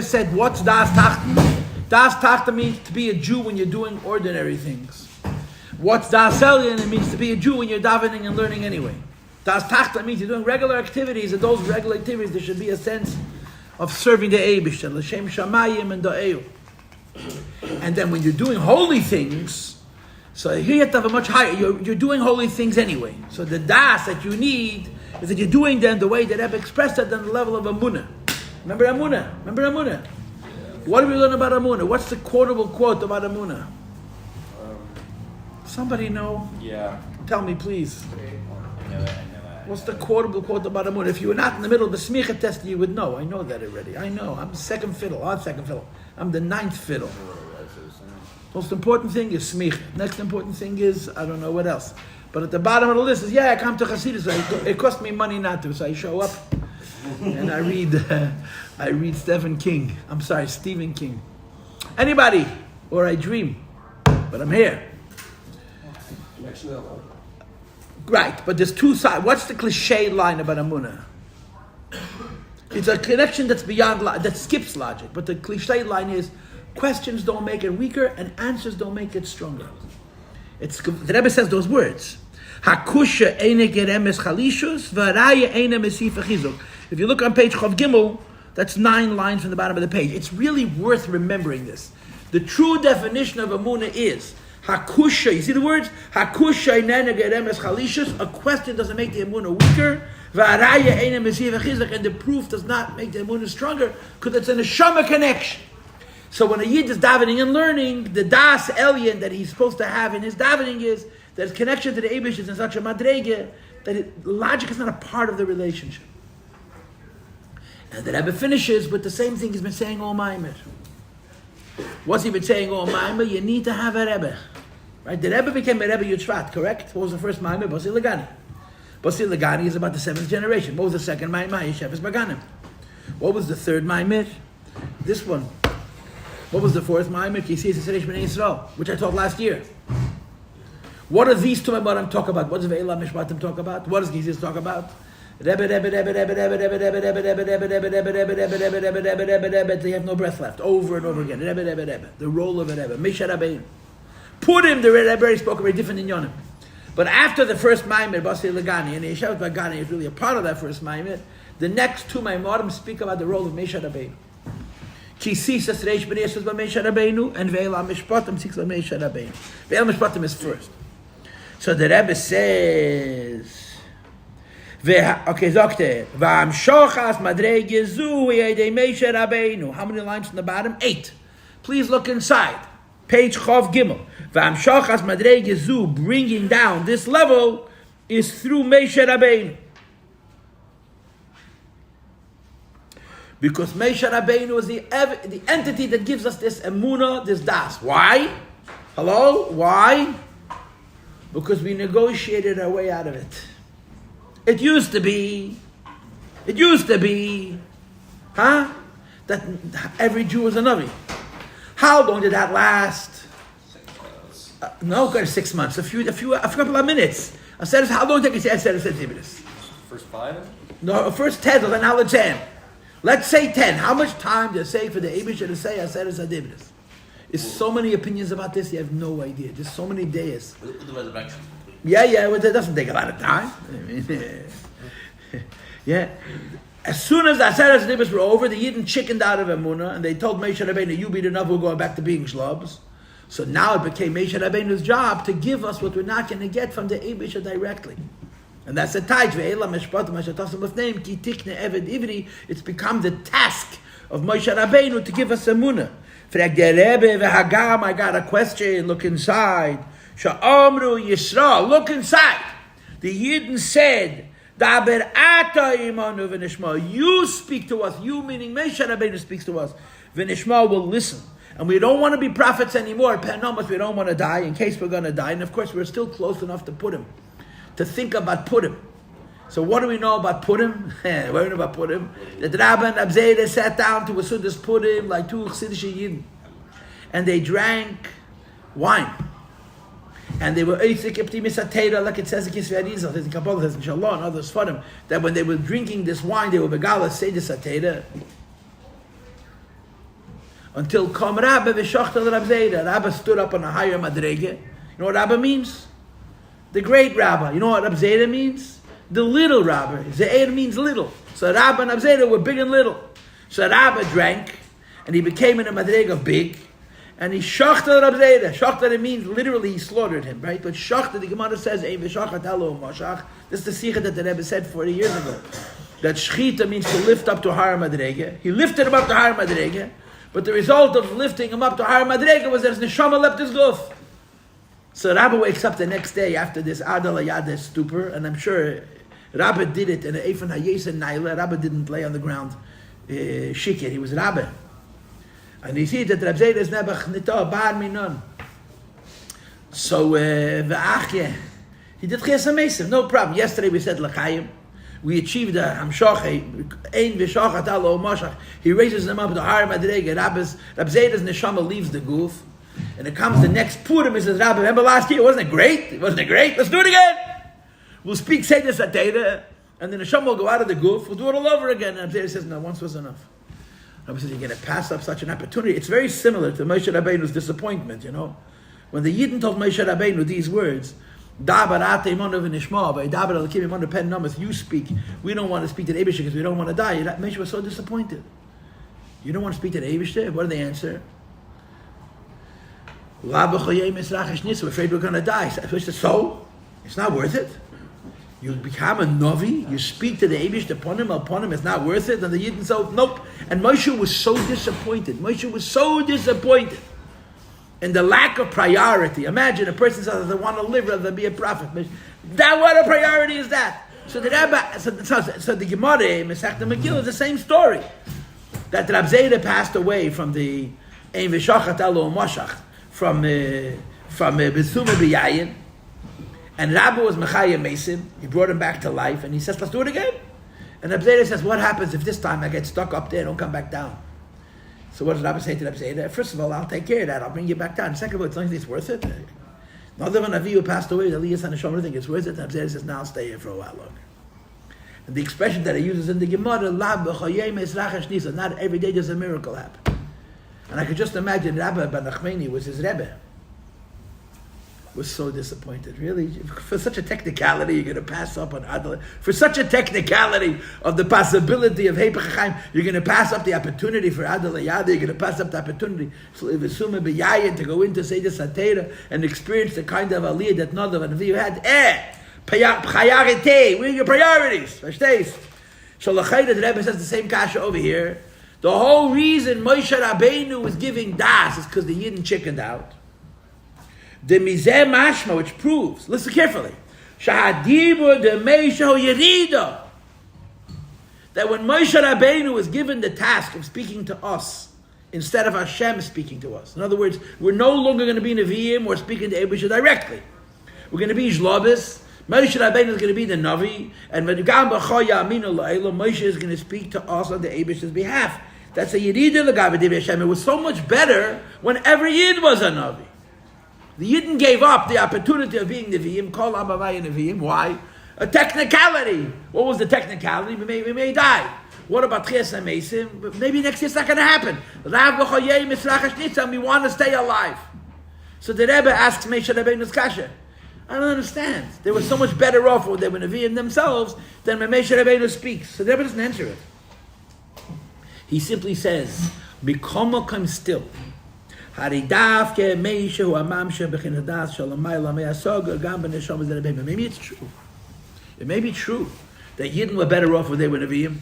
said, what's Das Tachten? Das Tachten means to be a Jew when you're doing ordinary things. What's Das Elyon? It means to be a Jew when you're davening and learning anyway. Das Tachten means you're doing regular activities, and those regular activities, there should be a sense of serving the Eibush, L'Shem Shamayim and Da'eu. And then when you're doing holy things, so here you have to have a much higher, you're doing holy things anyway. So the Das that you need is that you're doing them the way that Rebbe expressed it on the level of Amunah. Remember Amunah? What do we learn about Amunah? What's the quotable quote about Amunah? Somebody know? Yeah. Tell me, please. I know that. What's the quotable quote about Amunah? If you were not in the middle of the smicha test, you would know. I know that already. I know. I'm second fiddle. I'm the ninth fiddle. Most important thing is smicha. Next important thing is, I don't know what else. But at the bottom of the list is, I come to Chassidus. It cost me money not to, so I show up and I read Stephen King. Anybody? Or I dream. But I'm here. Next level. Right, but there's two sides. What's the cliche line about Amunah? It's a connection that's beyond, that skips logic. But the cliche line is, questions don't make it weaker and answers don't make it stronger. The Rebbe says those words. Hakusha eine geremes chalishus, v'araya eine mesifa chizuk. If you look on page Chav Gimel, that's 9 lines from the bottom of the page. It's really worth remembering this. The true definition of Amunah is Hakusha. You see the words? Hakusha eine geremes chalishus. A question doesn't make the Amunah weaker. V'araya eine mesifa chizuk. And the proof does not make the Amunah stronger because it's a neshama connection. So when a Yid is davening and learning, the Das Elyon that he's supposed to have in his davening is that his connection to the Eibush is in such a madrege that logic is not a part of the relationship. And the Rebbe finishes with the same thing he's been saying all Maimer. What's he been saying all Maimer? You need to have a Rebbe. Right? The Rebbe became a Rebbe Yitzhak, correct? What was the first Maimer? Basi Lagani. Basi Lagani is about the 7th generation. What was the second Maimer? Yeshevis Baganim. What was the third Maimer? This one. What was the fourth Maimer? Kisiyas Yisrael B'nai Yisrael, which I taught last year. What are these two Maimarim talk about? What does Ve'elah Mishpatim talk about? What does Kisiyas talk about? Rebbe. They have no breath left. Over and over again. Rebbe. The role of a Rebbe. Misha Rabbeinu. Put him, the Rebbe already spoke very different in Yonim. But after the first Maimer, Basi Lagani, and Yeshavat Bagani is really a part of that first Maimer, the next two Maimarim speak about the role of Misha Rabbeinu. Kisiyas Reish B'nai Yisrael B'Meisha Rabbeinu, and Ve'elah Mishpatim Six B'Meisha Rabbeinu. Ve'elah Mishpatim is first. So the Rebbe says, Zokte, V'amshochas Madrege Zu Yedei Meisha Rabbeinu. How many lines from the bottom? 8. Please look inside. Page Chav Gimel. V'amshochas Madrege Zu, bringing down this level, is through Meisha Rabbeinu. Because Meisha Rabbeinu is the entity that gives us this emunah, this das. Why? Hello? Why? Because we negotiated our way out of it. It used to be, that every Jew was a Navi. How long did that last? 6 months. A couple of minutes. I said, how long did I say minutes? First 5? No, first 10, then now 10. Let's say 10. How much time does it say for the Eibush to say Aseres Adibris? There's so many opinions about this, you have no idea. There's so many days. With the resurrection. Yeah, it doesn't take a lot of time. Yeah. As soon as the Aseres Adibris were over, the Yidden chickened out of Emunah, and they told Meisha Rabbeinu, you beat enough, we're going back to being shlubs. So now it became Meisha Rabbeinu's job to give us what we're not going to get from the Eibush directly. And that's the taich. It's become the task of Moshe Rabbeinu to give us emunah. I got a question. Look inside. Sha'amru Yisrael. Look inside. The Yidden said, Daber ata imanu v'nishma. You speak to us. You meaning Moshe Rabbeinu speaks to us. V'nishma will listen. And we don't want to be prophets anymore. We don't want to die in case we're going to die. And of course, we're still close enough to put him. To think about Purim. So what do we know about Purim? What do we know about Purim? The Rabban Abzeda sat down to a Sudas Purim like two Chassidish Yidden. And they drank wine. And they were Eisik Eptimis Atera, like it says in Kisvei Arizal, says in Kabbalah, says in Shalom, and others Sfarim, that when they were drinking this wine, they were Begala Seidis Atera. Until Kom Rabbi v'shachta Rab Zeda. Rabbi stood up on a higher madrege. You know what Rabbi means? The great rabbi. You know what Rab Zeda means? The little rabbi. Zeir means little. So Rabbi and Rab Zeda were big and little. So Rabbi drank, and he became in a madrege of big, and he shachta Rab Zeda. Shachta, it means literally he slaughtered him, right? But shachta, the Gemara says, Ein v'shachat alo mashach. This is the sikha that the Rebbe said 40 years ago. That shchita means to lift up to higher madrege. He lifted him up to higher madrege, but the result of lifting him up to higher madrege was that his neshama left his guf. So Rabbi wakes up the next day after this Adal Ayada stupor, and I'm sure Rabbi did it in an Eifan Hayesen Naila. Rabbi didn't lay on the ground shikir. He was Rabbi. And he sees that Rab Zeda is nebach nita bar minon. So v'achye, he did chesed mesim, no problem. Yesterday we said l'chaim. We achieved a hamshachei, ein v'shachat alo mashach. He raises them up to higher madrege. Rab Zeda's neshama leaves the goof, and it comes the next Purim. He says, Rabbi, remember last year? Wasn't it great? Wasn't it great? Let's do it again. We'll speak Seder Sateda, and then the neshama will go out of the goof. We'll do it all over again. And Rab Zeda says, no, once was enough. Rabbi says, you're going to pass up such an opportunity. It's very similar to Moshe Rabbeinu's disappointment, you know. When the Yidden told Moshe Rabbeinu these words, you speak, we don't want to speak to the Eibishter because we don't want to die. Moshe was so disappointed. You don't want to speak to the Eibishter? What did they answer? We're afraid we're going to die. So? It's not worth it. You become a Novi, you speak to the Eibush, upon him, it's not worth it. And the Yidden said, nope. And Moshe was so disappointed. And the lack of priority. Imagine a person says, I want to live rather than be a prophet. That what a priority is that? So the Rebbe, so the Gemara, Masechta Megillah, is the same story. That Rab Zeda passed away from the Ein V'shachat Alo Mashach, from B'thuma B'yayin. And Rabbi was Mechayim Mesim. He brought him back to life, and he says, let's do it again. And Rab Zeda says, what happens if this time I get stuck up there and don't come back down? So what does Rabbi say to Rab Zeda? First of all, I'll take care of that. I'll bring you back down. Second of all, it's worth it. Another one Avi who passed away, Elias and Hashem, think it's worth it. And Rab Zeda says, now I'll stay here for a while longer. And the expression that he uses in the Gemara, not every day does a miracle happen. And I could just imagine Rabbi Ben Nachmani was his Rebbe. Was so disappointed. Really? For such a technicality, you're going to pass up on Adal. For such a technicality of the possibility of Hepech HaChaim, you're going to pass up the opportunity for Adal Yada. You're going to pass up the opportunity to go into Seder Satera and experience the kind of aliyah that none of you had. Priority. Where are your priorities? Verstehst? Shalachayda, the Rebbe says the same kasha over here. The whole reason Moshe Rabbeinu was giving das is because the Yidden chickened out. The mizeh mashma, which proves, listen carefully, shahadibur de meisho yerida, that when Moshe Rabbeinu was given the task of speaking to us instead of Hashem speaking to us. In other words, we're no longer going to be Nevi'im, we're speaking to Eibusha directly. We're going to be Jlobis. Moshe Rabbeinu is going to be the Navi, and Moshe is going to speak to us on the Eibusha's behalf. That's a yerida l'gabe divrei Hashem. It was so much better when every Yid was a Navi. The Yidden gave up the opportunity of being Nevi'im, Kol Amavai Nevi'im. Why? A technicality. What was the technicality? We may die. What about Chesed Mesim? Maybe next year it's not going to happen. We want to stay alive. So the Rebbe asks Moshe Rabbeinu's kasha. I don't understand. They were so much better off when they were Nevi'im themselves than when Moshe Rabbeinu speaks. So the Rebbe doesn't answer it. He simply says, Bikomokim still. Maybe it's true. It may be true that Yidden were better off when they were Nevi'im.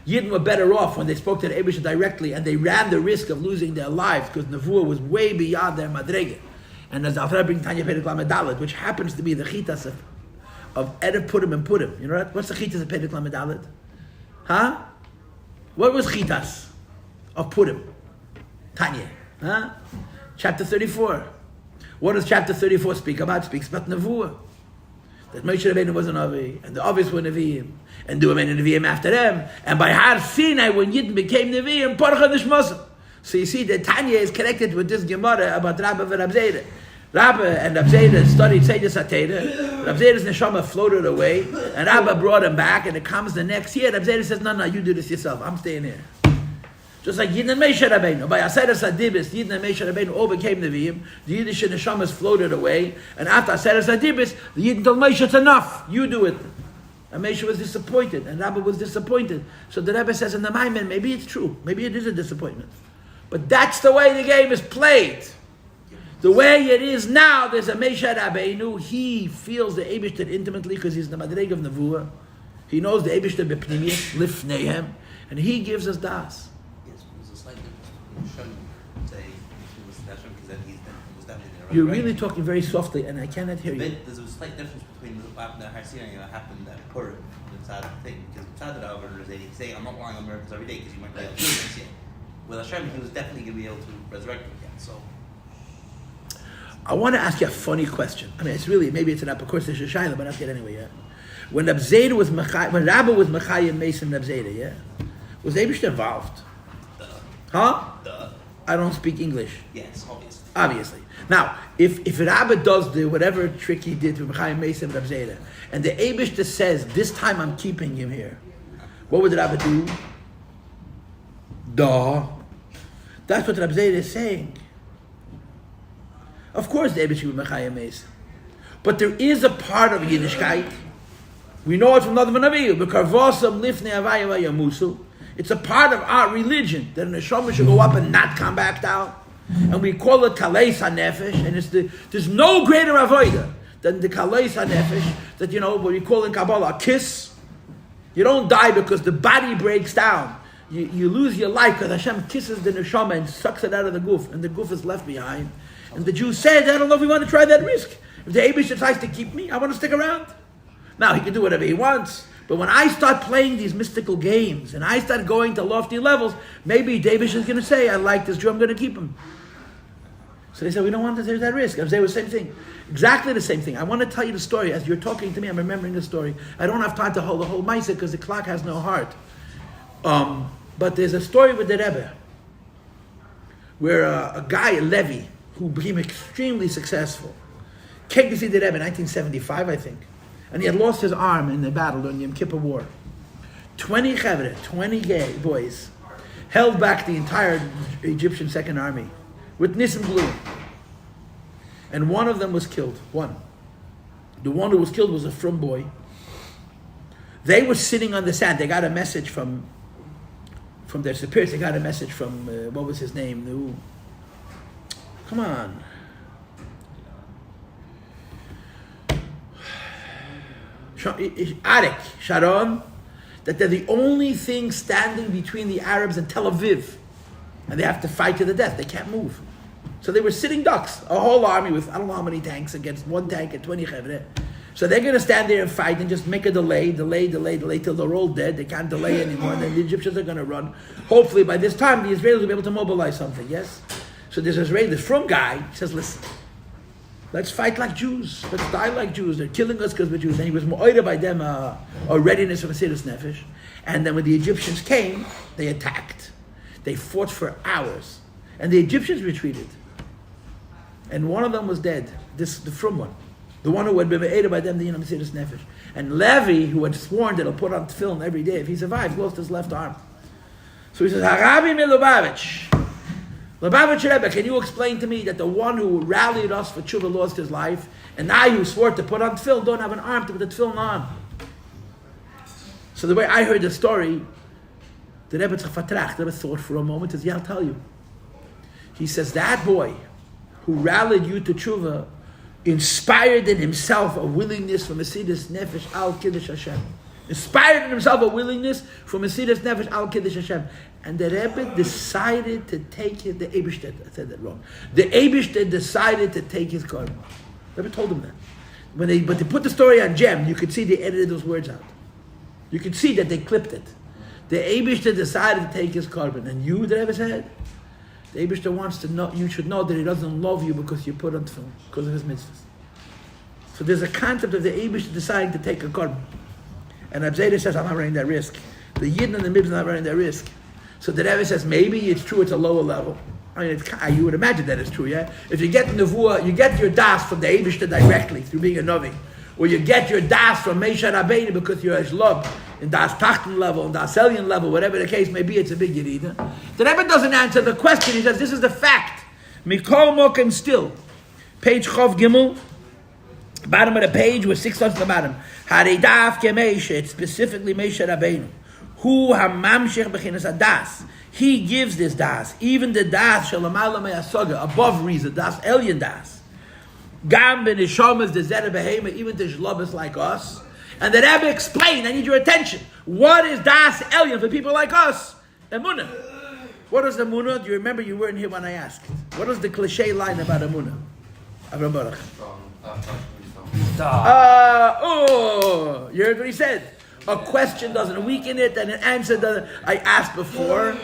Yidden were better off when they spoke to the Eibusha directly, and they ran the risk of losing their lives because Nevuah was way beyond their madrege. And as Alfred brings Tanya Perek Lamed Dalet, which happens to be the chitas of Erev Purim and Purim. You know what? What's the chitas of Perek Lamed Dalet? Huh? What was chitas of Purim? Tanya. Huh? Chapter 34. What does chapter 34 speak about? It speaks about Nevuah. That Moshe Rabbeinu was an Avi, and the Avis were Nevi'im, and there were many Nevi'im after them. And by Har Sinai, when Yidden became Nevi'im, Parcha Nishmosim. So you see that Tanya is connected with this Gemara about Rabbi and Rab Zeda. Rabbi and Rab Zeda studied Seder Satera. Rab Zeda's neshama floated away, and Rabbi brought him back, and it comes the next year. Rab Zeda says, no, you do this yourself. I'm staying here. Just like Yidden and Moshe Rabbeinu. By Aseres Adibis, Yidden and Moshe Rabbeinu all became Nevi'im. The Yiddish neshamas floated away. And after Aseres Adibis, the Yidden told Moshe, it's enough. You do it. And Moshe was disappointed. And Rabbi was disappointed. So the Rebbe says in the Maimon, maybe it's true. Maybe it is a disappointment. But that's the way the game is played. The way it is now, there's a Moshe Rabbeinu. He feels the Eibishter intimately because he's the Madreg of Nevuah. He knows the Eibishter bepnimiyah, lifneihem. And he gives us das. You're really talking very softly, and I cannot hear you. There's a slight difference between what happened at Harsina and what happened at Purim inside the thing. Because inside the Alvar, they say, I'm not lying on miracles every day because you might be able to do this yet. With Hashem, he was definitely going to be able to resurrect him again. So, I want to ask you a funny question. I mean, it's really, maybe it's an of course, there's a shayla, but I'll ask it anyway, yeah? When Rabbi was Machai Mason Rabbi, yeah? Was Abish involved? Duh. Huh? Duh. I don't speak English. Yes, obviously. Obviously. Now, if Rabbi does the whatever trick he did to Machai Mason Rabbi, and the Abish says, this time I'm keeping him here, what would Rabbi do? Duh. That's what Rabbi is saying. Of course, the Abish would be Machai Mason. But there is a part of Yiddishkeit. We know it from Nadav and Avihu. B'karvosam lifnei avaya vayamusu. It's a part of our religion that an neshama should go up and not come back down. And we call it kaleis hanefesh. And there's no greater avodah than the kaleis hanefesh that, what we call in Kabbalah a kiss. You don't die because the body breaks down. You lose your life because Hashem kisses the neshama and sucks it out of the guf, and the guf is left behind. And the Jews said, I don't know if we want to try that risk. If the Eibush decides to keep me, I want to stick around. Now, he can do whatever he wants. But when I start playing these mystical games and I start going to lofty levels, maybe Davish is going to say, I like this Jew, I'm going to keep him. So they said, we don't want to take that risk. I was saying the same thing. Exactly the same thing. I want to tell you the story. As you're talking to me, I'm remembering the story. I don't have time to hold the whole Maisa because the clock has no heart. But there's a story with the Rebbe where a guy, Levi, who became extremely successful, came to see the Rebbe in 1975, I think. And he had lost his arm in the battle during the Yom Kippur War. 20 Chevre, 20 gay boys, held back the entire Egyptian Second Army with Nisim glue. And one of them was killed. One. The one who was killed was a frum boy. They were sitting on the sand. They got a message from their superiors. They got a message from, what was his name? Come on. Arik, Sharon, that they're the only thing standing between the Arabs and Tel Aviv. And they have to fight to the death. They can't move. So they were sitting ducks, a whole army with I don't know how many tanks against one tank and 20 chevre. So they're going to stand there and fight and just make a delay till they're all dead. They can't delay anymore. And then the Egyptians are going to run. Hopefully by this time the Israelis will be able to mobilize something, yes? So this Israeli, this from guy, says, listen, let's fight like Jews. Let's die like Jews. They're killing us because we're Jews. And he was mo'oida by them a readiness of a Sidus Nefesh. And then when the Egyptians came, they attacked. They fought for hours. And the Egyptians retreated. And one of them was dead. The from one. The one who had been mo'oida by them, the Sidus Nefesh. And Levi, who had sworn that he'll put on film every day, if he survived, lost his left arm. So he says, Harabi mi Lubavitch. Lubavitch Rebbe, can you explain to me that the one who rallied us for tshuva lost his life, and I who swore to put on tefillin don't have an arm to put the tefillin on? So the way I heard the story, the Rebbe thought for a moment, says, yeah, I'll tell you. He says, that boy who rallied you to tshuva inspired in himself a willingness for Mesidus Nefesh al Kiddush Hashem. Inspired in himself a willingness for Mesidus Nefesh al Kiddush Hashem. And the Rebbe decided to take the Eibishter, I said that wrong. The Eibishter decided to take his korban. The Rebbe told him that. But they put the story on Gem, you could see they edited those words out. You could see that they clipped it. The Eibishter decided to take his korban. And you, the Rebbe said, the Eibishter wants to know, you should know that he doesn't love you because you put on tefillin, because of his mitzvahs. So there's a concept of the Eibishter deciding to take a korban. And Abzeda says, I'm not running that risk. The Yidden and the Mibs are not running that risk. So the Rebbe says, maybe it's true, it's a lower level. I mean, you would imagine that it's true, yeah? If you get Nevuah, you get your das from the Eibishter directly through being a Novi. or you get your das from Moshe Rabbeinu because you're a shlub in das Tachten level, in das Elyon level, whatever the case may be, it's a big Yerida. The Rebbe doesn't answer the question. He says, this is the fact. Mikol Mokem still. Page Chov Gimel, bottom of the page with 6 lines at the bottom. Haridaf ke Moshe, it's specifically Moshe Rabbeinu. Hu hamamshech bechinas adas. He gives this das, even the das shalamala me'asoga, above reason, das Elyon das. Gam ben Neshamas, the Zera Behema, even the Shlobas like us. And the Rebbe explained, I need your attention. What is das Elyon for people like us? Emunah. What is Emunah? Do you remember you weren't here when I asked? What is the cliche line about Emunah? Avram Baruch. You heard what he said. A question doesn't weaken it, and an answer doesn't. I asked before,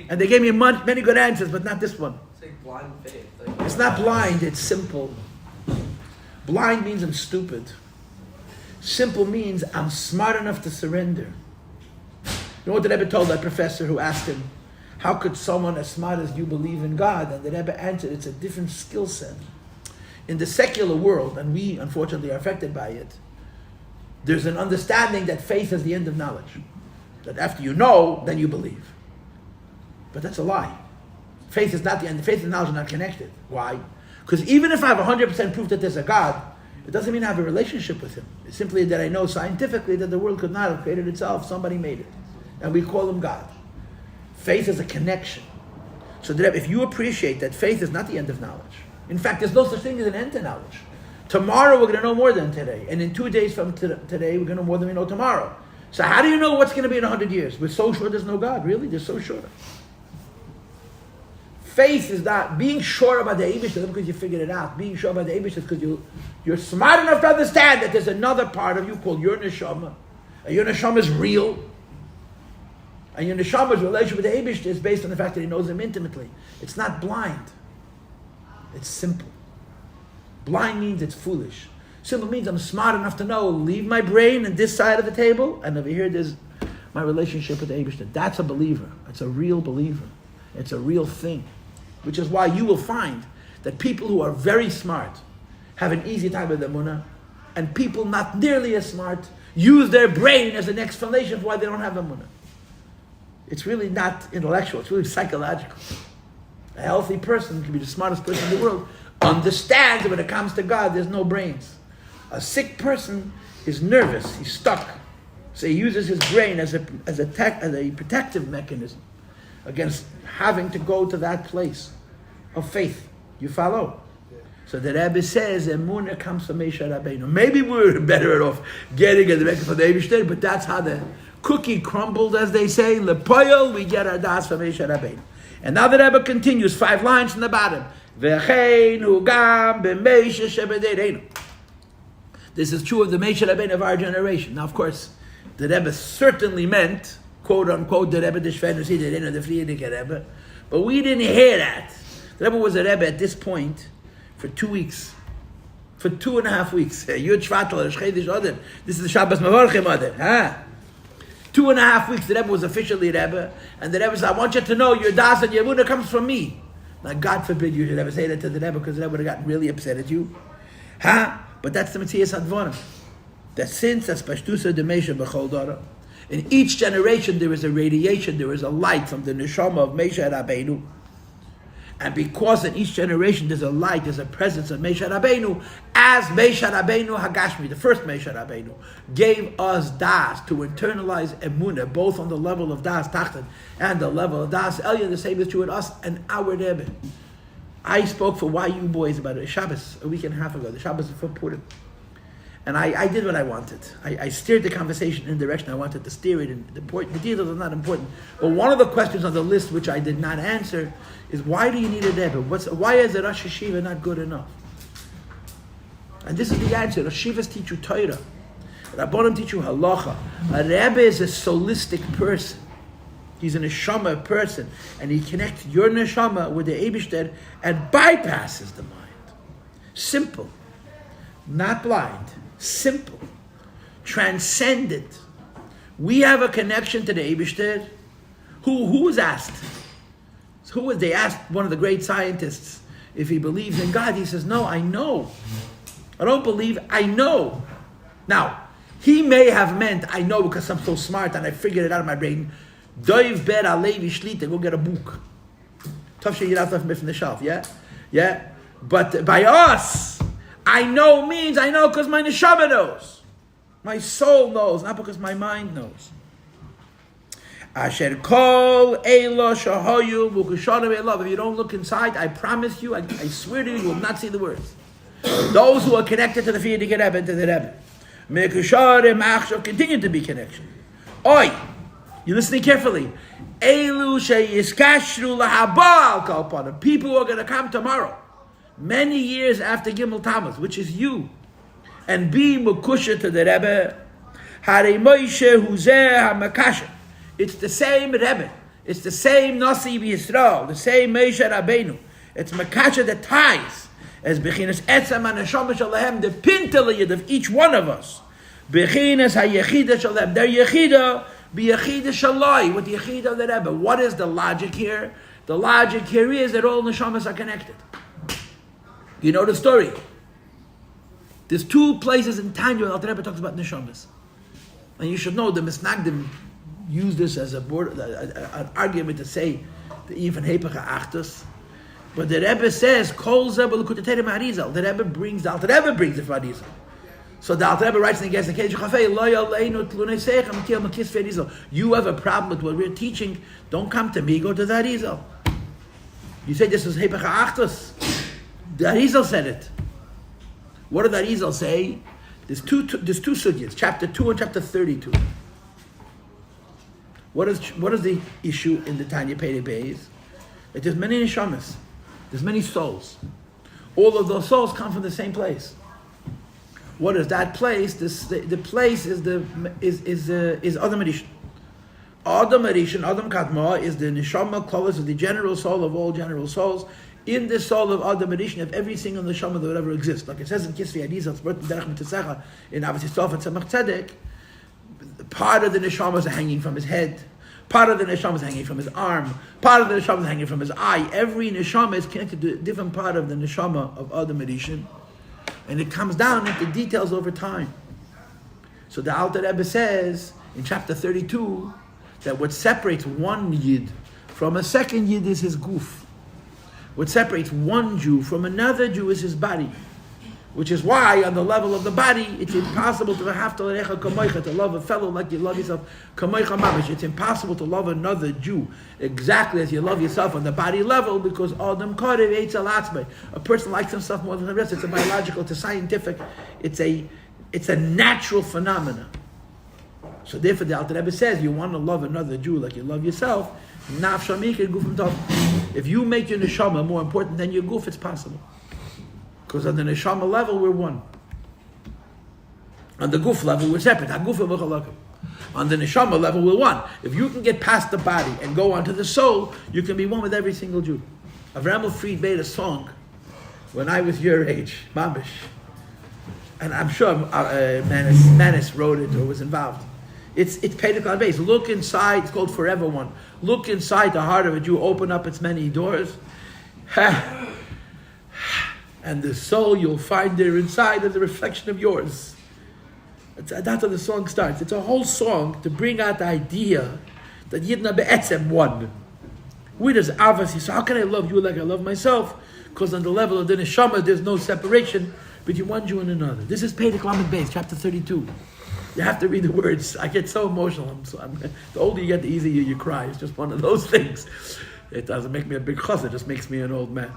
and they gave me many good answers, but not this one. It's like blind faith. It's not blind, it's simple. Blind means I'm stupid. Simple means I'm smart enough to surrender. You know what the Rebbe told that professor who asked him, how could someone as smart as you believe in God? And the Rebbe answered, it's a different skill set. In the secular world, and we unfortunately are affected by it, there's an understanding that faith is the end of knowledge. That after you know, then you believe. But that's a lie. Faith is not the end. Faith and knowledge are not connected. Why? Because even if I have 100% proof that there's a God, it doesn't mean I have a relationship with Him. It's simply that I know scientifically that the world could not have created itself. Somebody made it. And we call Him God. Faith is a connection. So that if you appreciate that faith is not the end of knowledge. In fact, there's no such thing as an end to knowledge. Tomorrow we're going to know more than today. And in 2 days from today, we're going to know more than we know tomorrow. So how do you know what's going to be in 100 years? We're so sure there's no God. Really? They're so sure. Faith is not being sure about the Eibishter because you figured it out. Being sure about the Eibishter is because you're smart enough to understand that there's another part of you called your neshama. And your neshama is real. And your neshama's relationship with the Eibishter is based on the fact that he knows him intimately. It's not blind. It's simple. Blind means it's foolish. Simple means I'm smart enough to know, leave my brain on this side of the table, and over here there's my relationship with the Eibishter. That's a believer. It's a real believer. It's a real thing. Which is why you will find that people who are very smart have an easy time with the Emunah, and people not nearly as smart use their brain as an explanation for why they don't have Emunah. It's really not intellectual, it's really psychological. A healthy person can be the smartest person in the world, understands that when it comes to God, there's no brains. A sick person is nervous, he's stuck. So he uses his brain as a protective mechanism against having to go to that place of faith. You follow? So the Rebbe says, Emunah comes from Moshe Rabbeinu. Maybe we're better off getting it directly from the Eibishter, but that's how the cookie crumbled, as they say. Lepoyel, we get our das from Moshe Rabbeinu. And now the Rebbe continues, 5 lines from the bottom. V'cheinu gam b'Moshe shebedereinu. This is true of the Moshe Rabbeinu of our generation. Now, of course, the Rebbe certainly meant, quote unquote, the Rebbe the Shvenusi, the Rebbe the Friedrich Rebbe, but we didn't hear that. The Rebbe was a Rebbe at this point for 2 weeks, for 2.5 weeks. Yud Shvatel, Shchedish Odin. This is the Shabbos Mevorchim Odin. 2.5 weeks, the Rebbe was officially Rebbe, and the Rebbe said, I want you to know your das and your Emunah comes from me. Now, God forbid you should ever say that to the Rebbe, because the Rebbe would have gotten really upset at you. But that's the Metzias Advorim. That since as Pashtusa Demesha B'chol Dora, in each generation there is a radiation, there is a light from the Neshama of Moshe Rabbeinu. And because in each generation there's a light, there's a presence of Moshe Rabbeinu, as Moshe Rabbeinu Hagashmi, the first Moshe Rabbeinu, gave us Das to internalize Emunah, both on the level of Das Tachten and the level of Das Elyon. The same is true with us and our Rebbe. I spoke for YU boys about a Shabbos a week and a half ago, the Shabbos for Purim. And I did what I wanted. I steered the conversation in the direction I wanted to steer it. And the details are not important. But one of the questions on the list which I did not answer is, why do you need a Rebbe? Why is a Rosh Yeshiva not good enough? And this is the answer. Rosh Yeshivas teach you Torah. Rabbanim teach you Halacha. A Rebbe is a solistic person. He's a neshama person. And he connects your neshama with the Eibishter and bypasses the mind. Simple. Not blind. Simple, transcendent. We have a connection to the Eibishter. Who was asked? They asked one of the great scientists if he believes in God. He says, no, I know. I don't believe, I know. Now, he may have meant, I know because I'm so smart and I figured it out of my brain, Doiv ber alevi shlita, go get a book. Tough shit, you don't have to from the shelf, yeah? Yeah? But by us, I know means I know because my neshama knows. My soul knows, not because my mind knows. Asher kol eilo shahoyu v'kushanu elav. If you don't look inside, I promise you, I swear to you, you will not see the words. Those who are connected to the Frierdiker Rebbe and to the Rebbe. Mekusharim achshav, continue to be connection. Oi, you're listening carefully. Elu sheyiskashru lahabal kalpana. People who are going to come tomorrow, many years after Gimel Tammuz, which is you, and be mukusha to the Rebbe. Harei Moshe huzeh hamakasha. It's the same Rebbe. It's the same Nasi Yisrael, the same Moshe Rabbeinu. It's makasha that ties. As bechinas etzem haneshama shalahem, the pinteliyid of each one of us. Bechinas hayechida shalahem, their yechida be yechida shalai, with the yechida of the Rebbe. What is the logic here? The logic here is that all neshamas are connected. You know the story. There's two places in Tanya where the Rebbe talks about neshamas, and you should know the Misnagdim use this as an argument to say the even hepecha achtus. But the Rebbe says, "Kol zebel kutetere ma'arizal." The Rebbe brings the Farizal. So the Alter Rebbe writes against the Kedusha Chafei, "Lo yaleinu tlunei seichem til makis Farizal." You have a problem with what we're teaching? Don't come to me. Go to the Arizal. You say this is hepecha achtus. The Arizal said it. What did the Arizal say? There's two sugyas, chapter 2 and chapter 32. What is the issue in the Tanya Pei Beis? That there's many neshamas. There's many souls. All of those souls come from the same place. What is that place? The place is Adam Rishon. Adam Rishon, Adam Kadma is the neshama klolus, is the general soul of all general souls. In the soul of Adam Rishon, of every single neshama that would ever exist, like it says in Kisvei Adizah, it's written Derech Mitzecha in Avos Yisrael and Tzemach Tzedek. Part of the neshamas are hanging from his head. Part of the neshama is hanging from his arm. Part of the neshama is hanging from his eye. Every neshama is connected to a different part of the neshama of Adam Rishon, and it comes down into details over time. So the Alter Rebbe says in chapter 32 that what separates one yid from a second yid is his guf. What separates one Jew from another Jew is his body. Which is why, on the level of the body, it's impossible to have to love a fellow like you love yourself. It's impossible to love another Jew exactly as you love yourself on the body level, because Adam Karev Eitz Al Atzmei. A person likes himself more than the rest. It's a biological, it's a scientific, it's a natural phenomenon. So therefore, the Alter Rebbe says, you want to love another Jew like you love yourself. If you make your neshama more important than your guf, it's possible. Because on the neshama level, we're one. On the guf level, we're separate. On the neshama level, we're one. If you can get past the body and go on to the soul, you can be one with every single Jew. Avram Fried made a song when I was your age, Mamish. And I'm sure Manis wrote it or was involved. It's Pedek on base. Look inside, it's called Forever One. Look inside the heart of a Jew, open up its many doors. And the soul you'll find there inside is a reflection of yours. That's how the song starts. It's a whole song to bring out the idea that Yidna Be'etzem one. Where does Avas? So how can I love you like I love myself? Because on the level of the neshama, there's no separation between one Jew and another. This is Pedek Lamed Beis, chapter 32. You have to read the words. I get so emotional. The older you get, the easier you cry. It's just one of those things. It doesn't make me a big chazz, it just makes me an old man.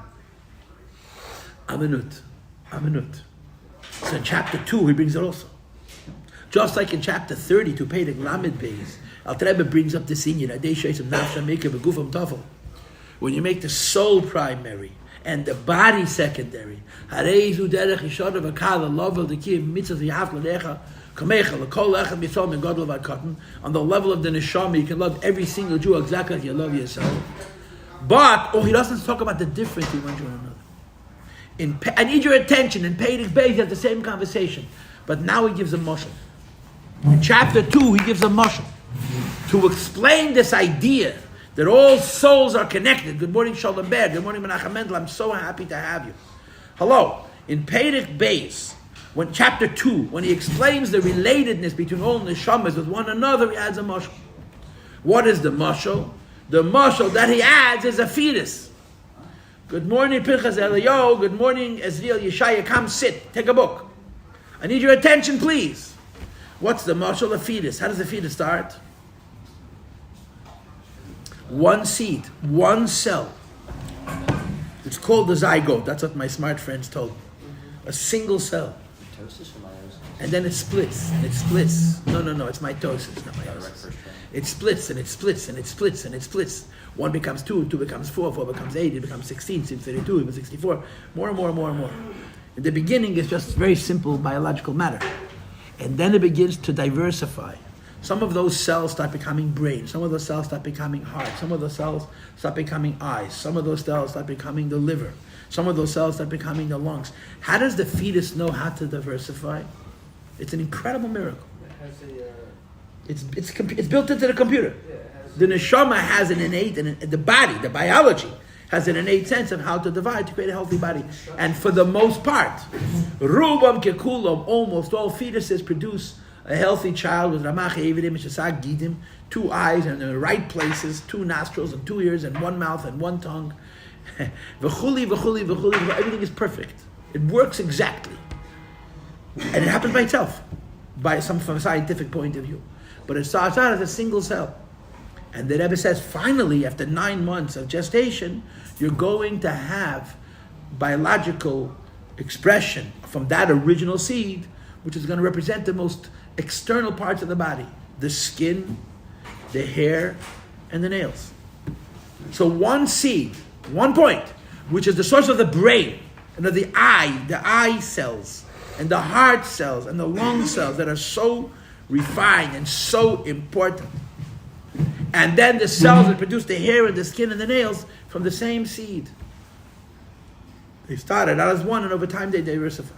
Aminut. So in chapter 2, he brings it also. Just like in chapter 30, to Pedek Lamed Beis, Alter Rebbe brings up the senior, when you make the soul primary and the body secondary, on the level of the neshama, you can love every single Jew exactly like you love yourself. But, he doesn't talk about the difference between one Jew and another. I need your attention. In Pedek Beis, he has the same conversation. But now he gives a Machon. In chapter 2, he gives a Machon to explain this idea that all souls are connected. Good morning, Shalom Ber. Good morning, Menachem Mendel. I'm so happy to have you. Hello. In Pedek Beis, When chapter 2, when he explains the relatedness between all neshamas with one another, he adds a mashal. What is the mashal? The mashal that he adds is a fetus. Good morning, Pinchas Eliyahu. Good morning, Ezriel Yeshaya. Come sit. Take a book. I need your attention, please. What's the mashal? A fetus. How does the fetus start? One seed, one cell. It's called the zygote. That's what my smart friends told me. A single cell. And then it splits, and it splits. No, it's mitosis, not meiosis. It splits, and it splits, and it splits, and it splits. 1 becomes 2, 2 becomes 4, 4 becomes 8, it becomes 16, 32, it becomes 64. More and more and more and more. In the beginning, it's just very simple biological matter. And then it begins to diversify. Some of those cells start becoming brain. Some of those cells start becoming heart. Some of those cells start becoming eyes. Some of those cells start becoming the liver. Some of those cells start becoming the lungs. How does the fetus know how to diversify? It's an incredible miracle. It's built into the computer. The neshama has an innate, and the body, the biology, has an innate sense of how to divide to create a healthy body. And for the most part, rubam kekulam, almost all fetuses produce a healthy child with ramach evidim shesag gidim, 2 eyes in the right places, 2 nostrils and 2 ears and 1 mouth and 1 tongue. V'chuli, v'chuli, v'chuli, everything is perfect. It works exactly. And it happens by itself, from a scientific point of view. But it starts out as a single cell. And the Rebbe says, finally, after 9 months of gestation, you're going to have biological expression from that original seed, which is going to represent the most external parts of the body: the skin, the hair, and the nails. So 1 seed, 1 point, which is the source of the brain, and of the eye cells, and the heart cells, and the lung cells that are so refined and so important. And then the cells that produce the hair and the skin and the nails from the same seed. They started out as 1, and over time they diversified.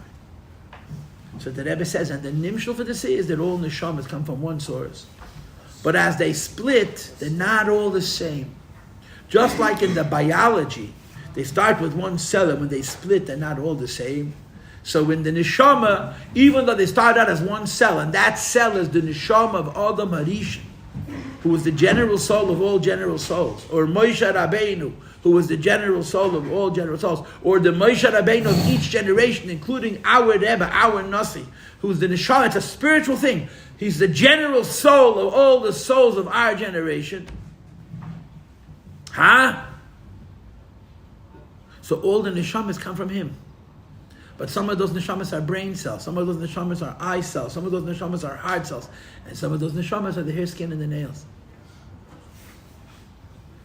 So the Rebbe says, and the nimshal for this is that all neshamas come from 1 source. But as they split, they're not all the same. Just like in the biology, they start with 1 cell, and when they split, they're not all the same. So in the neshama, even though they start out as 1 cell, and that cell is the neshama of Adam Harishon, who was the general soul of all general souls, or Moshe Rabbeinu, who was the general soul of all general souls, or the Moshe Rabbeinu of each generation, including our Rebbe, our Nasi, who's the neshama. It's a spiritual thing. He's the general soul of all the souls of our generation. So all the neshamas come from him. But some of those neshamas are brain cells, some of those neshamas are eye cells, some of those neshamas are heart cells, and some of those neshamas are the hair, skin, and the nails.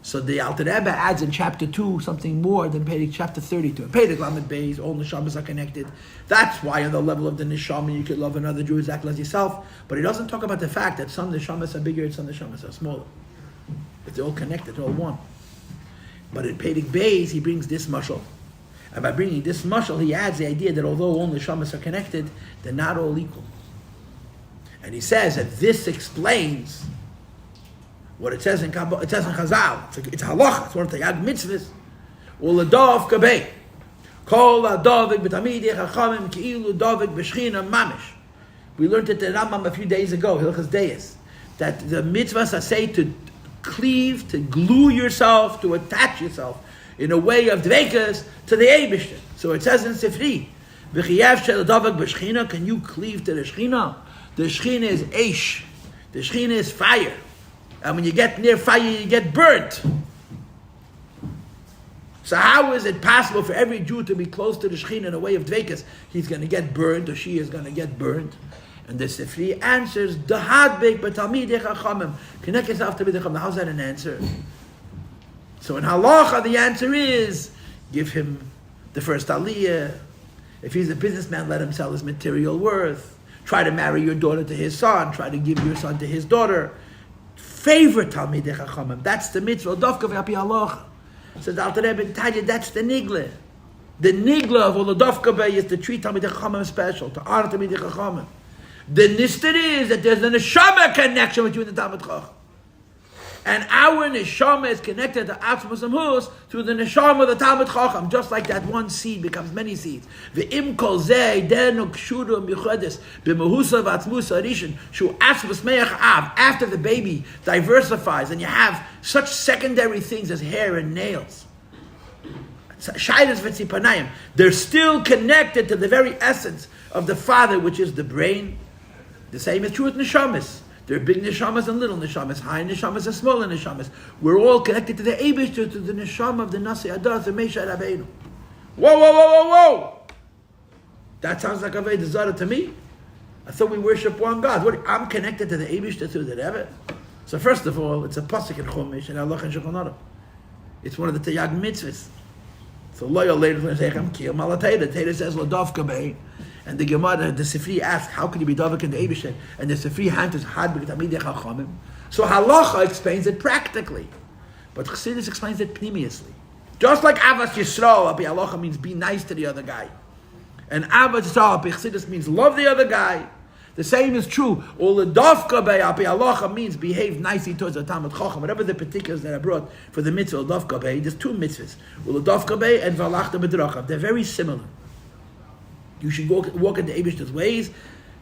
So the Alter Rebbe adds in chapter 2 something more than Perek chapter 32. In Perek Lamed Beis, all neshamas are connected. That's why on the level of the neshama you could love another Jew exactly as yourself. But he doesn't talk about the fact that some neshamas are bigger and some neshamas are smaller. If they're all connected, they're all one. But in Perek Beis, he brings this mashal. And by bringing this mashal, he adds the idea that although all neshamas are connected, they're not all equal. And he says that this explains what it says in Chazal. It's halacha. It's one of the yad mitzvahs. Uladov kabei. Kol adovik b'tamidei chachamim ki'ilu dovik b'shchina mamish. We learned it in Rambam a few days ago, Hilchas Deis, that the mitzvahs are say to cleave, to glue yourself, to attach yourself in a way of dvekas to the Eibishter. So it says in Sifri, v'chiyav shel dovik b'shchina, can you cleave to the shchina? The shchina is eish. The shchina is fire. And when you get near fire, you get burnt. So how is it possible for every Jew to be close to the Shekhinah in a way of dvekas? He's going to get burnt, or she is going to get burnt. And the Sifri answers, Dahadbek b'talmidei chachamim. Connect yourself to Talmidei Chachamim. How's that an answer? So in halacha, the answer is, give him the first aliyah. If he's a businessman, let him sell his material worth. Try to marry your daughter to his son. Try to give your son to his daughter. Favorite Talmidei Chachamim. That's the mitzvah. Dovka v'api halacha. Says the Alter Rebbe, that's the nigla. The nigla of Oladovka Bey is to treat Talmidei Chachamim special, to honor Talmidei Chachamim. The nister is that there's an neshama connection between the Talmid Chacham. And our neshama is connected to Atzmos Amhus through the neshama of the Talmid Chacham, just like that one seed becomes many seeds. Ve'im kol zeh denu kshuru michudes b'mehusa v'atzmus harishin shu atzmos meach av. After the baby diversifies and you have such secondary things as hair and nails, shaydas v'tzipanayim, they're still connected to the very essence of the father, which is the brain. The same is true with neshamas. There are big neshamas and little neshamas, high neshamas and smaller neshamas. We're all connected to the Eibishter, to the neshama of the Nasi Adas, the Meisha Rabbeinu. Whoa! That sounds like Avodah Zarah to me. I thought we worship one God. I'm connected to the Eibishter through the Rebbe. So first of all, it's a pasuk in Chumash and Allah and Shulchan Aruch. It's one of the Tayag mitzvahs. So loyal later Zechem Kiyam Malatayda. Tayda says Ladavka Bei. And the Gemara, the Sifri asks, how can you be Davik in the Eibishter? And the Sifri answers, Had b'tamidei chachamim. So Halacha explains it practically. But Chassidus explains it pnimiously. Just like Avas Yisrael, Api Halacha means be nice to the other guy. And Avas Yisrael, Api Chassidus means love the other guy. The same is true. Uladavka Bei, Api Halacha means behave nicely towards the Talmid Chacham. Whatever the particulars that are brought for the mitzvah, Uladavka Bei, there's two mitzvahs. Uladavka Bei and Valachta B'drachav. They're very similar. You should walk in the Eibishter's ways,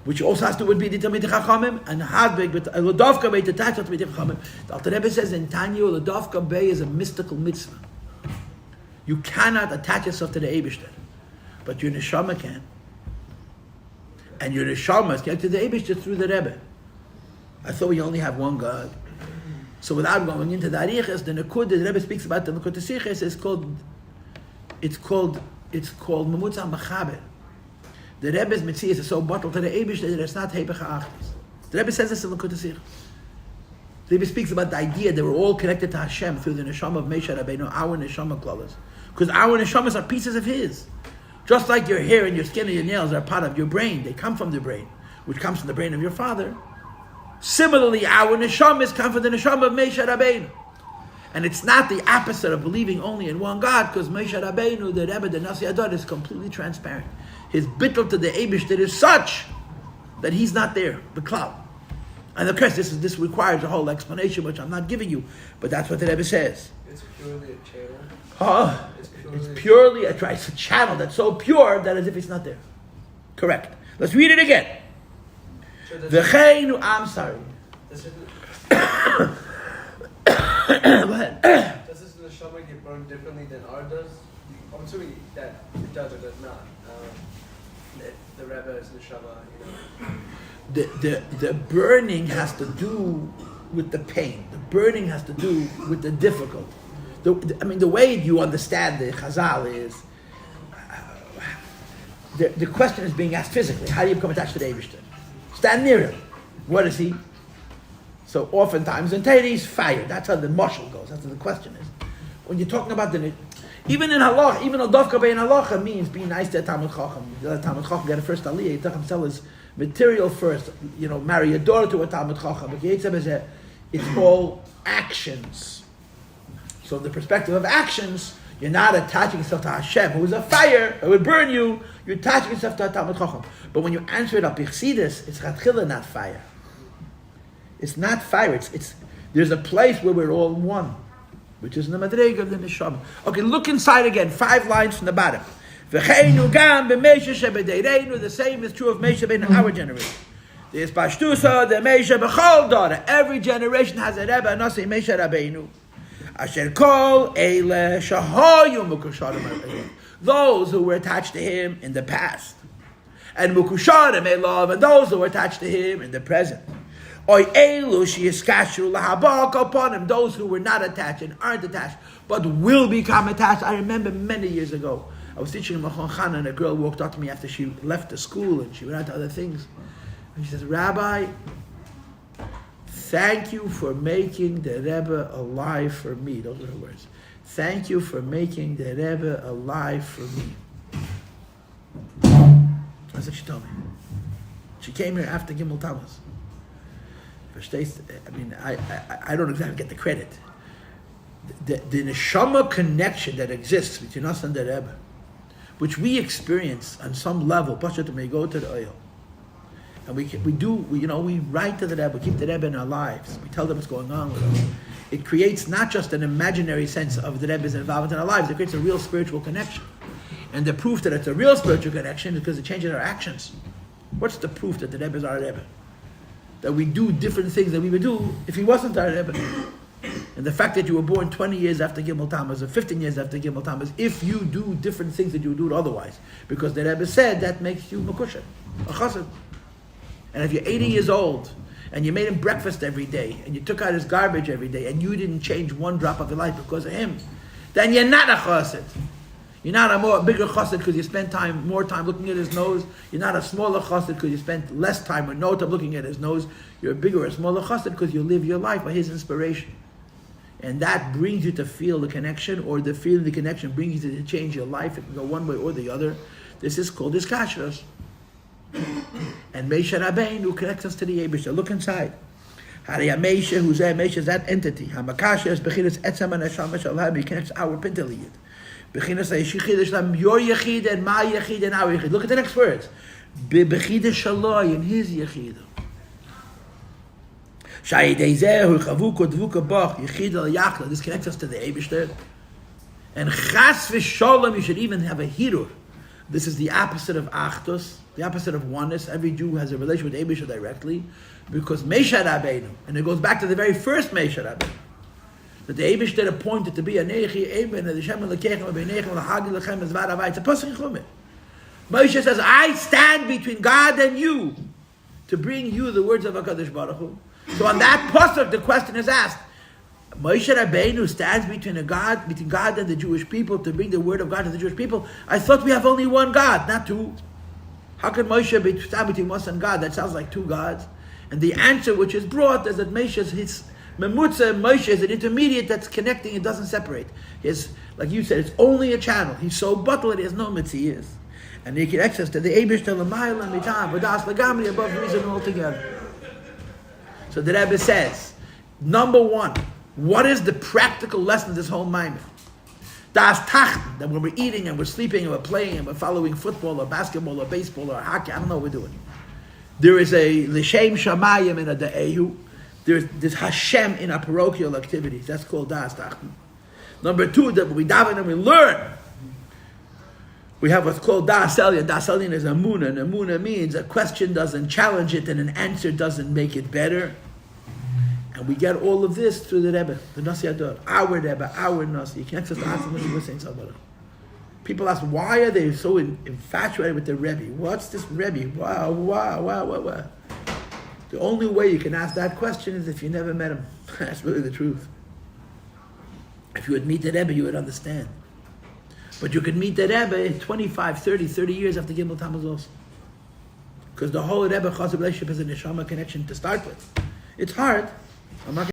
which also has to do with the Talmidei Chachamim, and Hadbeg, but Ladavka Bei, attached to Talmidei Chachamim. The Alter Rebbe says in Tanya, Ladavka Bei is a mystical mitzvah. You cannot attach yourself to the Eibishter, but your neshama can. And your neshama is connected to the Eibishter through the Rebbe. I thought we only have one God. So without going into the Arichas, the Nekud, the Rebbe speaks about the Nekud Siches, it's called Memutza Machaber. The Rebbe's Metzias is so bottled to the Eibush that it's not Hebech HaAchlis. The Rebbe says this in the Kutasich. The Rebbe speaks about the idea that we're all connected to Hashem through the Neshama of Meisha Rabbeinu, our Neshama Klalas. Because our Neshamas are pieces of His. Just like your hair and your skin and your nails are part of your brain. They come from the brain, which comes from the brain of your father. Similarly, our Neshamas come from the Neshama of Meisha Rabbeinu. And it's not the opposite of believing only in one God, because Meisha Rabbeinu, the Rebbe, the Nasi Adar, is completely transparent. His bittul to the Eibishter is such that he's not there, the cloud. And of course, this requires a whole explanation, which I'm not giving you, but that's what the Rebbe says. It's purely a channel. It's purely it's a channel that's so pure that as if it's not there. Correct. Let's read it again. I'm sorry. Go ahead. Does this neshama get burned differently than ours does? I'm assuming that it does or does not. The Rebbe's neshama, The burning has to do with the pain. The burning has to do with the difficult. The way you understand the Chazal is the question is being asked physically. How do you become attached to the Eibishter? Stand near him. What is he? So oftentimes in Torah he's fire. That's how the Machon goes. That's what the question is. When you're talking about even in Halacha, even Dafka Bei in Halacha means be nice to a Talmid Chacham. The Talmid Chacham get a first aliyah. He sell his material first. Marry a daughter to a Talmid Chacham. But it's all actions. So the perspective of actions, you're not attaching yourself to Hashem, who is a fire, it would burn you. You're attaching yourself to a Talmid Chacham. But when you answer it up Chassidus, it's Chatchila, not fire. It's not fire. There's a place where we're all one, which is in the Madrega of the Neshama. Okay, look inside again. 5 lines from the bottom. The same is true of Meisha in our generation. There's Pashtusa, the Meisha B'chol daughter. Every generation has a Rebbe, Nasi Meisha Rabbeinu. Asher Kol Eile Shahoyu Mukusharim Rabbeinu. Those who were attached to him in the past. And Mukusharim Elav, and those who were attached to him in the present. Oy elu sheyiskashu lahabak upon him, those who were not attached and aren't attached, but will become attached. I remember many years ago, I was teaching in Machon, and a girl walked up to me after she left the school and she went out to other things. And she says, Rabbi, thank you for making the Rebbe alive for me. Those are her words. Thank you for making the Rebbe alive for me. That's what she told me. She came here after Gimel Tammuz. I don't exactly get the credit. The neshama connection that exists between us and the Rebbe, which we experience on some level, Pashat may go to the oil, and we write to the Rebbe, we keep the Rebbe in our lives, we tell them what's going on with us, it creates not just an imaginary sense of the Rebbe's involvement in our lives, it creates a real spiritual connection. And the proof that it's a real spiritual connection is because it changes our actions. What's the proof that the Rebbe is our Rebbe? That we do different things than we would do if he wasn't our Rebbe. And the fact that you were born 20 years after Gimel Tammuz or 15 years after Gimel Tammuz, if you do different things that you would do otherwise, because the Rebbe said that makes you Makusha, a chassid. And if you're 80 years old, and you made him breakfast every day, and you took out his garbage every day, and you didn't change one drop of your life because of him, then you're not a chassid. You're not a bigger chassid because you spent more time looking at his nose. You're not a smaller chassid because you spent less time or no time looking at his nose. You're a bigger or smaller chassid because you live your life by his inspiration. And that brings you to feel the connection, or the feeling the connection brings you to change your life. It can go one way or the other. This is called Chassidus. And Moshe Rabbeinu connects us to the Eibishter. Look inside. Moshe, who's there? Moshe is that entity. Hamakasha is bechinas etzem and neshama shalom. He connects our pinteliyid. Bechinas yichid shlam your yichid and my yichid and our yichid. Look at the next words. Bechid shaloi in his yichid. This connects us to the Eibishter. And chas v'sholom, you should even have a hirur. This is the opposite of achdus, the opposite of oneness. Every Jew has a relation with Eibishter directly, because Moshe Rabbeinu, and it goes back to the very first Moshe Rabbeinu, that the Eibishter appointed to be a nechi eben, and the Shem lekechem b'nechem l'hagi lechem ezvar avai. It's a pasuk in Chumah. Moshe says, I stand between God and you to bring you the words of HaKadosh Baruch Hu. So on that pasuk, the question is asked: Moshe Rabbeinu stands between God and the Jewish people to bring the word of God to the Jewish people. I thought we have only one God, not two. How can Moshe stand between us and God? That sounds like two gods. And the answer which is brought is that Moshe is an intermediate that's connecting. It doesn't separate. Like you said, it's only a channel. He's so butler, he has no mitzias. And he can access to the Eibishter l'mayla mitam v'das l'gamri above reason altogether. So the Rebbe says, number one, what is the practical lesson of this whole Maimon? Das Tachten, that when we're eating and we're sleeping and we're playing and we're following football or basketball or baseball or hockey, I don't know what we're doing. There is a L'Shem Shamayim in a Da'ehu. There's Hashem in our parochial activities. That's called Das Tachten. Number two, that we daven and we learn. We have what's called Das Elyon. Das Elyon is Amunah, and Amunah means a question doesn't challenge it and an answer doesn't make it better. And we get all of this through the Rebbe, the Nasi Ador, our Rebbe, our Nasi. You can't just ask them what you were saying, Salvador. People ask, why are they so infatuated with the Rebbe? What's this Rebbe? Wow. The only way you can ask that question is if you never met him. That's really the truth. If you would meet the Rebbe, you would understand. But you could meet the Rebbe 25, 30 years after Gimel Tammuz also. Because the whole Rebbe-Chassid relationship is a neshama connection to start with. It's hard. I'm not